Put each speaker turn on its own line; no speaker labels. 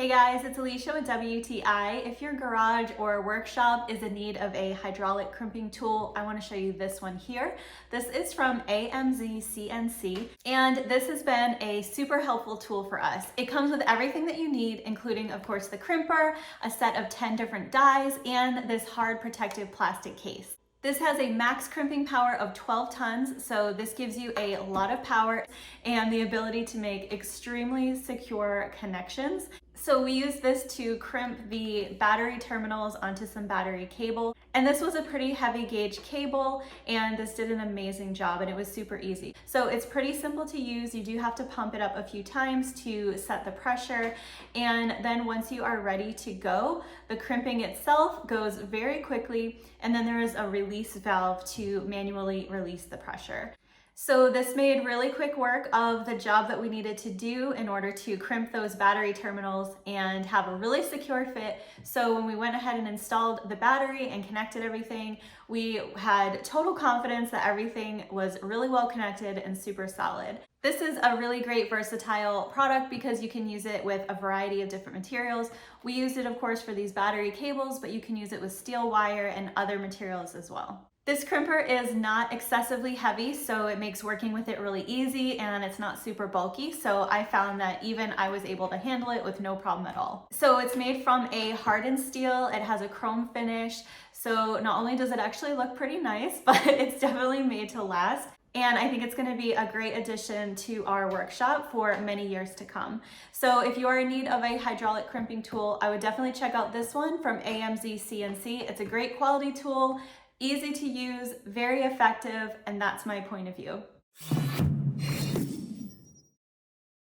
Hey guys, it's Alicia with WTI. If your garage or workshop is in need of a hydraulic crimping tool, I want to show you this one here. This is from AMZCNC, and this has been a super helpful tool for us. It comes with everything that you need, including, of course, the crimper, a set of 10 different dies, and this hard protective plastic case. This has a max crimping power of 12 tons, so this gives you a lot of power and the ability to make extremely secure connections. So we use this to crimp the battery terminals onto some battery cable. And this was a pretty heavy gauge cable, and this did an amazing job, and it was super easy. So it's pretty simple to use. You do have to pump it up a few times to set the pressure. And then once you are ready to go, the crimping itself goes very quickly. And then there is a release valve to manually release the pressure. So this made really quick work of the job that we needed to do in order to crimp those battery terminals and have a really secure fit. So when we went ahead and installed the battery and connected everything, we had total confidence that everything was really well connected and super solid. This is a really great versatile product because you can use it with a variety of different materials. We used it, of course, for these battery cables, but you can use it with steel wire and other materials as well. This crimper is not excessively heavy, so it makes working with it really easy, and it's not super bulky, so I found that even I was able to handle it with no problem at all. So it's made from a hardened steel. It has a chrome finish, so not only does it actually look pretty nice, but it's definitely made to last. And I think it's going to be a great addition to our workshop for many years to come. So if you are in need of a hydraulic crimping tool, I would definitely check out this one from AMZCNC. It's a great quality tool, easy to use, very effective, and that's my point of view.